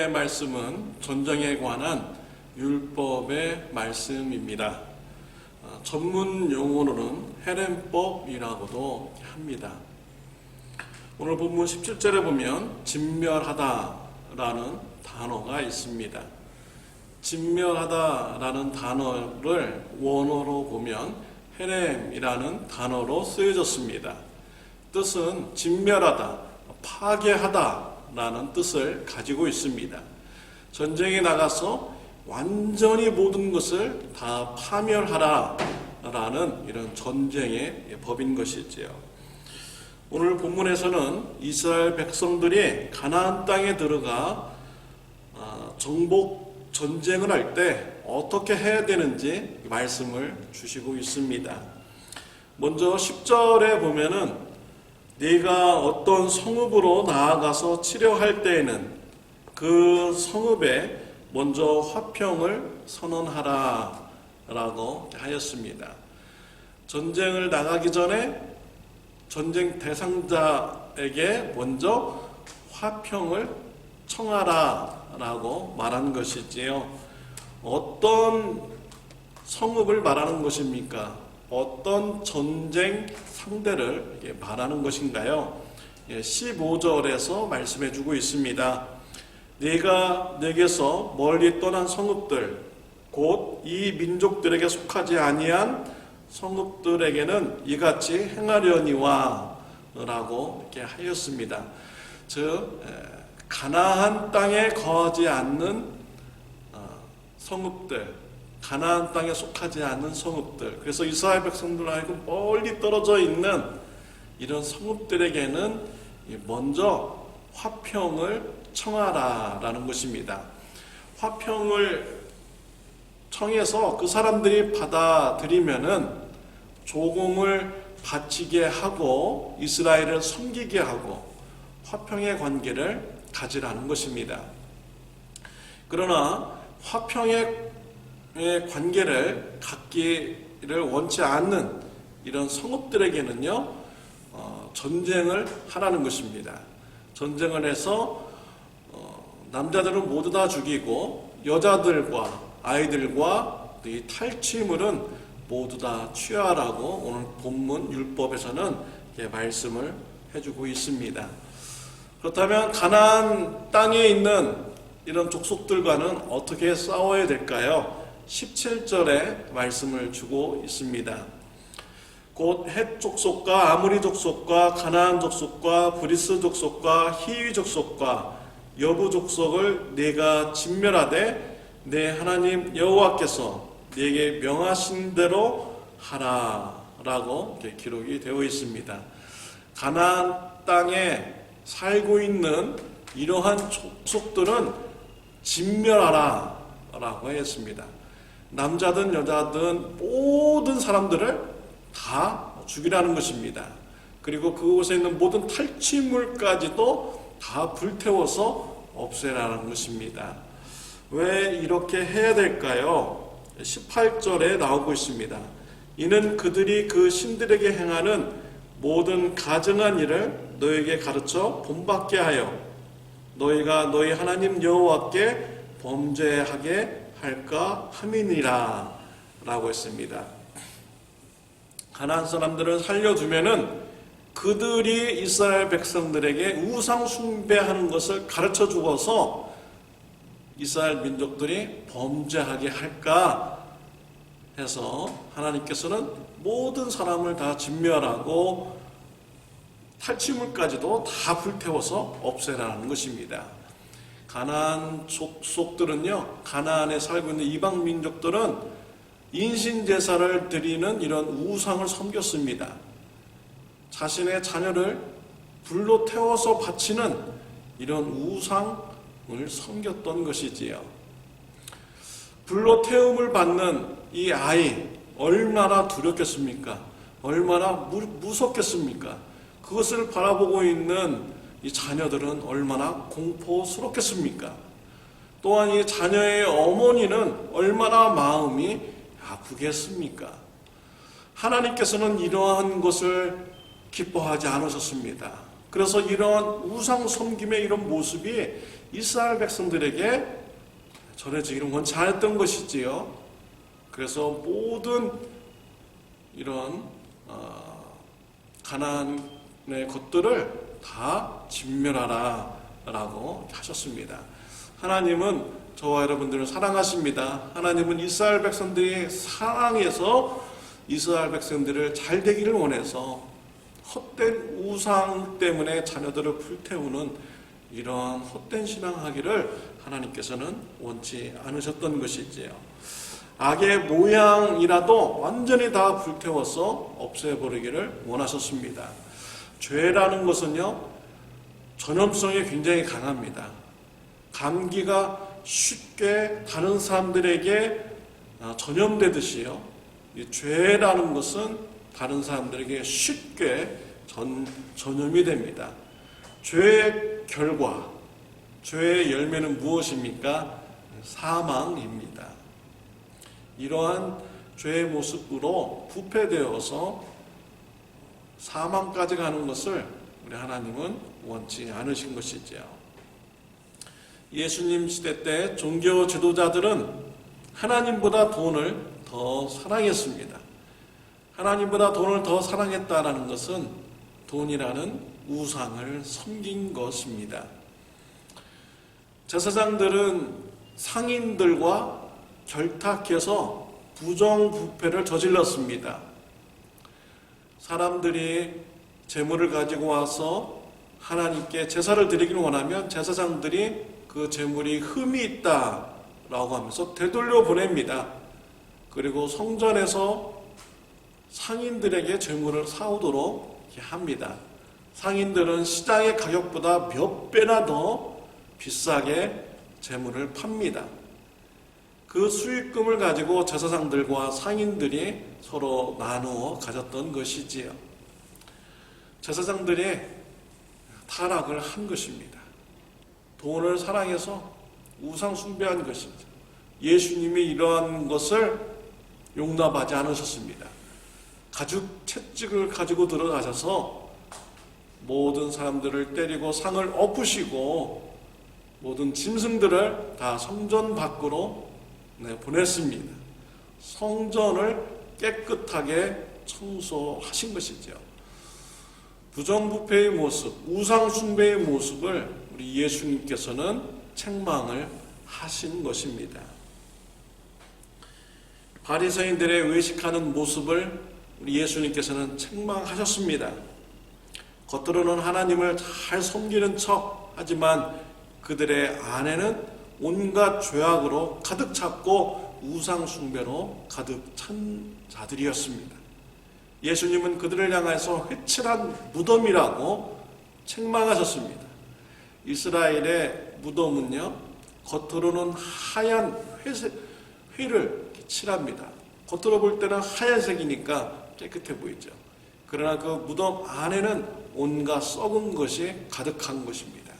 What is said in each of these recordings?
오늘의 말씀은 전쟁에 관한 율법의 말씀입니다. 전문 용어로는 헤렘법이라고도 합니다. 오늘 본문 17절에 보면 진멸하다라는 단어가 있습니다. 진멸하다라는 단어를 원어로 보면 헤렘이라는 단어로 쓰여졌습니다. 뜻은 진멸하다, 파괴하다라는 뜻을 가지고 있습니다. 전쟁에 나가서 완전히 모든 것을 다 파멸하라라는 이런 전쟁의 법인 것이지요. 오늘 본문에서는 이스라엘 백성들이 가나안 땅에 들어가 정복 전쟁을 할 때 어떻게 해야 되는지 말씀을 주시고 있습니다. 먼저 10절에 보면은 네가 어떤 성읍으로 나아가서 치려할 때에는 그 성읍에 먼저 화평을 선언하라 라고 하였습니다. 전쟁을 나가기 전에 전쟁 대상자에게 먼저 화평을 청하라 라고 말한 것이지요. 어떤 성읍을 말하는 것입니까? 어떤 전쟁 상대를 말하는 것인가요? 15절에서 말씀해 주고 있습니다. 네가 내게서 멀리 떠난 성읍들 곧 이 민족들에게 속하지 아니한 성읍들에게는 이같이 행하려니와 라고 이렇게 하였습니다. 즉 가나안 땅에 거하지 않는 성읍들, 가나안 땅에 속하지 않는 성읍들, 그래서 이스라엘 백성들 알고 멀리 떨어져 있는 이런 성읍들에게는 먼저 화평을 청하라라는 것입니다. 화평을 청해서 그 사람들이 받아들이면은 조공을 바치게 하고 이스라엘을 섬기게 하고 화평의 관계를 가지라는 것입니다. 그러나 화평의 관계를 갖기를 원치 않는 이런 성읍들에게는요, 전쟁을 하라는 것입니다. 전쟁을 해서 남자들은 모두 다 죽이고 여자들과 아이들과 이 탈취물은 모두 다 취하라고 오늘 본문 율법에서는 말씀을 해주고 있습니다. 그렇다면 가나안 땅에 있는 이런 족속들과는 어떻게 싸워야 될까요? 17절에 말씀을 주고 있습니다. 곧 헷 족속과 아모리 족속과 가나안 족속과 브리스 족속과 히위 족속과 여부 족속을 네가 진멸하되 내 하나님 여호와께서 네게 명하신 대로 하라라고 기록이 되어 있습니다. 가나안 땅에 살고 있는 이러한 족속들은 진멸하라 라고 했습니다. 남자든 여자든 모든 사람들을 다 죽이라는 것입니다. 그리고 그곳에 있는 모든 탈취물까지도 다 불태워서 없애라는 것입니다. 왜 이렇게 해야 될까요? 18절에 나오고 있습니다. 이는 그들이 그 신들에게 행하는 모든 가증한 일을 너에게 가르쳐 본받게 하여 너희가 너희 하나님 여호와께 범죄하게 할까 함이니라 라고 했습니다. 가나안 사람들을 살려주면은 그들이 이스라엘 백성들에게 우상 숭배하는 것을 가르쳐 주어서 이스라엘 민족들이 범죄하게 할까 해서 하나님께서는 모든 사람을 다 진멸하고 탈취물까지도 다 불태워서 없애라는 것입니다. 가나안 족속들은요, 가나안에 살고 있는 이방 민족들은 인신제사를 드리는 이런 우상을 섬겼습니다. 자신의 자녀를 불로 태워서 바치는 이런 우상을 섬겼던 것이지요. 불로 태움을 받는 이 아이 얼마나 두렵겠습니까? 얼마나 무섭겠습니까? 그것을 바라보고 있는 이 자녀들은 얼마나 공포스럽겠습니까? 또한 이 자녀의 어머니는 얼마나 마음이 아프겠습니까? 하나님께서는 이러한 것을 기뻐하지 않으셨습니다. 그래서 이런 우상 섬김의 이런 모습이 이스라엘 백성들에게 전해지기를 원치 않았던 것이지요. 그래서 모든 이런 가나안의 것들을 다 진멸하라 라고 하셨습니다. 하나님은 저와 여러분들을 사랑하십니다. 하나님은 이스라엘 백성들이 사랑해서 이스라엘 백성들을 잘 되기를 원해서 헛된 우상 때문에 자녀들을 불태우는 이런 헛된 신앙하기를 하나님께서는 원치 않으셨던 것이지요. 악의 모양이라도 완전히 다 불태워서 없애버리기를 원하셨습니다. 죄라는 것은요, 전염성이 굉장히 강합니다. 감기가 쉽게 다른 사람들에게 전염되듯이요, 이 죄라는 것은 다른 사람들에게 쉽게 전염이 됩니다. 죄의 결과, 죄의 열매는 무엇입니까? 사망입니다. 이러한 죄의 모습으로 부패되어서 사망까지 가는 것을 우리 하나님은 원치 않으신 것이지요. 예수님 시대 때 종교 지도자들은 하나님보다 돈을 더 사랑했습니다. 하나님보다 돈을 더 사랑했다라는 것은 돈이라는 우상을 섬긴 것입니다. 제사장들은 상인들과 결탁해서 부정부패를 저질렀습니다. 사람들이 재물을 가지고 와서 하나님께 제사를 드리기를 원하면 제사장들이 그 재물이 흠이 있다라고 하면서 되돌려 보냅니다. 그리고 성전에서 상인들에게 재물을 사오도록 합니다. 상인들은 시장의 가격보다 몇 배나 더 비싸게 재물을 팝니다. 그 수익금을 가지고 제사장들과 상인들이 서로 나누어 가졌던 것이지요. 제사장들이 타락을 한 것입니다. 돈을 사랑해서 우상 숭배한 것이죠. 예수님이 이러한 것을 용납하지 않으셨습니다. 가죽 채찍을 가지고 들어가셔서 모든 사람들을 때리고 상을 엎으시고 모든 짐승들을 다 성전 밖으로 보냈습니다. 성전을 깨끗하게 청소하신 것이죠. 부정부패의 모습, 우상숭배의 모습을 우리 예수님께서는 책망을 하신 것입니다. 바리새인들의 외식하는 모습을 우리 예수님께서는 책망하셨습니다. 겉으로는 하나님을 잘 섬기는 척 하지만 그들의 안에는 온갖 죄악으로 가득 찼고 우상 숭배로 가득 찬 자들이었습니다. 예수님은 그들을 향해서 회칠한 무덤이라고 책망하셨습니다. 이스라엘의 무덤은요, 겉으로는 하얀 회를 칠합니다. 겉으로 볼 때는 하얀색이니까 깨끗해 보이죠. 그러나 그 무덤 안에는 온갖 썩은 것이 가득한 것입니다.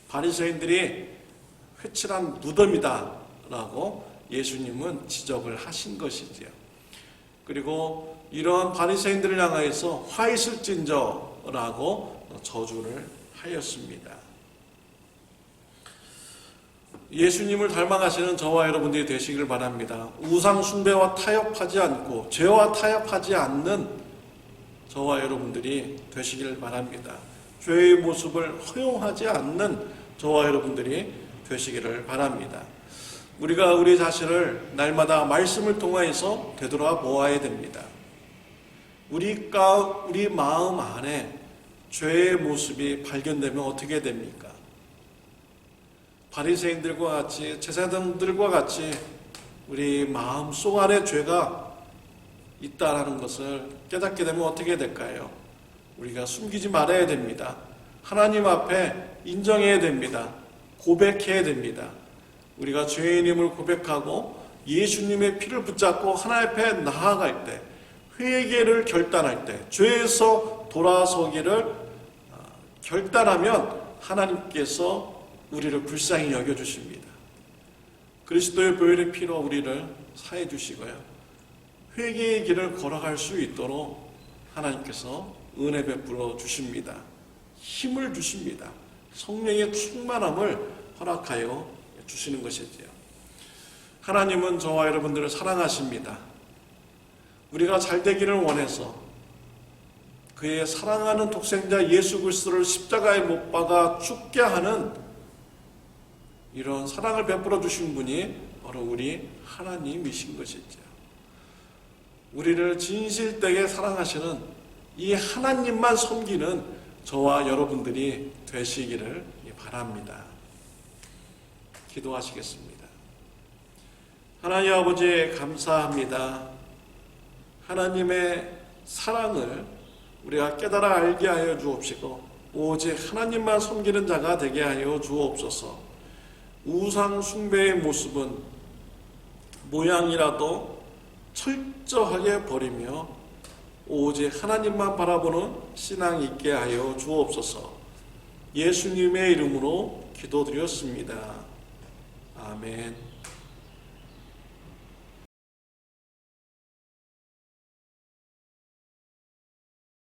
바리새인들이 회칠한 무덤이다 라고 예수님은 지적을 하신 것이지요. 그리고 이러한 바리새인들을 향하여서 화 있을진저 라고 저주를 하였습니다. 예수님을 닮아가시는 저와 여러분들이 되시기를 바랍니다. 우상 숭배와 타협하지 않고 죄와 타협하지 않는 저와 여러분들이 되시기를 바랍니다. 죄의 모습을 허용하지 않는 저와 여러분들이 되시기를 바랍니다. 우리가 우리 자신을 날마다 말씀을 통하여서 되돌아 보아야 됩니다. 우리 마음 안에 죄의 모습이 발견되면 어떻게 됩니까? 바리새인들과 같이, 제사장들과 같이 우리 마음 속 안에 죄가 있다라는 것을 깨닫게 되면 어떻게 될까요? 우리가 숨기지 말아야 됩니다. 하나님 앞에 인정해야 됩니다. 고백해야 됩니다. 우리가 죄인임을 고백하고 예수님의 피를 붙잡고 하나님 앞에 나아갈 때, 회개를 결단할 때, 죄에서 돌아서기를 결단하면 하나님께서 우리를 불쌍히 여겨주십니다. 그리스도의 보혈의 피로 우리를 사해 주시고요, 회개의 길을 걸어갈 수 있도록 하나님께서 은혜 베풀어 주십니다. 힘을 주십니다. 성령의 충만함을 허락하여 주시는 것이지요. 하나님은 저와 여러분들을 사랑하십니다. 우리가 잘 되기를 원해서 그의 사랑하는 독생자 예수 그리스도를 십자가에 못 박아 죽게 하는 이런 사랑을 베풀어 주신 분이 바로 우리 하나님이신 것이죠. 우리를 진실되게 사랑하시는 이 하나님만 섬기는 저와 여러분들이 되시기를 바랍니다. 기도하시겠습니다. 하나님 아버지 감사합니다. 하나님의 사랑을 우리가 깨달아 알게 하여 주옵시고 오직 하나님만 섬기는 자가 되게 하여 주옵소서. 우상 숭배의 모습은 모양이라도 철저하게 버리며 오직 하나님만 바라보는 신앙 있게 하여 주옵소서. 예수님의 이름으로 기도드렸습니다. 아멘.